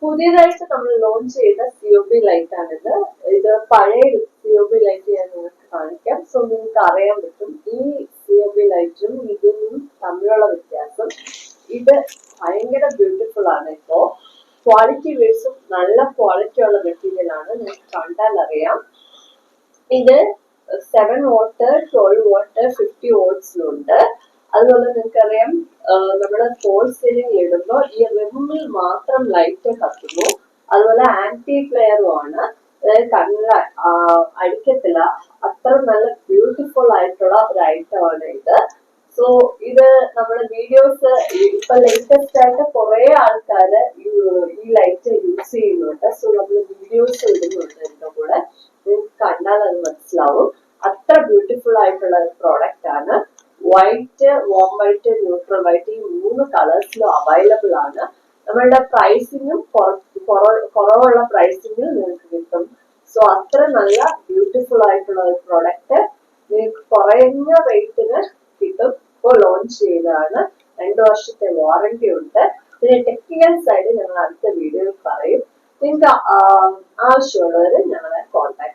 പുതിയതായിട്ട് നമ്മൾ ലോഞ്ച് ചെയ്ത COB ലൈറ്റ് ആണിത്. ഇത് പഴയ COB ലൈറ്റ് ഞാൻ നിങ്ങൾക്ക് കാണിക്കാം. സോ നിങ്ങൾക്ക് അറിയാൻ പറ്റും ഈ COB ലൈറ്റും ഇതും തമ്മിലുള്ള വ്യത്യാസം. ഇത് ഭയങ്കര ബ്യൂട്ടിഫുൾ ആണ്. ഇപ്പോ ക്വാളിറ്റി വൈസും നല്ല ക്വാളിറ്റി ഉള്ള മെറ്റീരിയൽ ആണ്. നിങ്ങൾക്ക് കണ്ടാൽ അറിയാം. ഇത് 7 വോട്ട്, 12 വോട്ട്, 50 വോട്ട്സിലുണ്ട്. അതുപോലെ നിങ്ങൾക്കറിയാം, നമ്മുടെ ഫോൾ സീലിംഗ് ഇടുമ്പോൾ ഈ റിമ്മിൽ മാത്രം ലൈറ്റ് കത്തുന്നു. അതുപോലെ ആന്റി ഫ്ലെയറും ആണ്. അതായത് കണ്ണിൽ അടിക്കത്തില്ല. അത്ര നല്ല ബ്യൂട്ടിഫുൾ ആയിട്ടുള്ള ഒരു ഐറ്റമാണ് ഇത്. സോ ഇത് നമ്മുടെ വീഡിയോസ് ഇപ്പൊ ലേറ്റസ്റ്റ് ആയിട്ട് കുറെ ആൾക്കാര് ഈ ലൈറ്റ് യൂസ് ചെയ്യുന്നുണ്ട്. സോ നമ്മൾ വീഡിയോസ് ഇടുന്നുണ്ട് ഇതിന്റെ കൂടെ. നിങ്ങൾക്ക് കണ്ടാൽ അത് മനസ്സിലാവും. അത്ര ബ്യൂട്ടിഫുൾ ആയിട്ടുള്ള ഒരു പ്രോഡക്റ്റ് ആണ്. White, warm white, neutral white ഈ 3 കളേഴ്സിലും അവൈലബിൾ ആണ്. നമ്മളുടെ പ്രൈസിങ്ങും കുറവുള്ള പ്രൈസിങ്ങിൽ നിങ്ങൾക്ക് കിട്ടും. സോ അത്ര നല്ല ബ്യൂട്ടിഫുൾ ആയിട്ടുള്ള ഒരു പ്രോഡക്റ്റ് നിങ്ങൾക്ക് കുറഞ്ഞ റേറ്റിന് കിട്ടും. ഇപ്പോൾ ലോഞ്ച് ചെയ്തതാണ്. 2 വർഷത്തെ വാറന്റി ഉണ്ട്. പിന്നെ ടെക്നിക്കൽ സൈഡ് ഞങ്ങൾ അടുത്ത വീഡിയോയിൽ പറയും. നിങ്ങൾക്ക് ആവശ്യമുള്ളവർ ഞങ്ങളെ കോൺടാക്ട്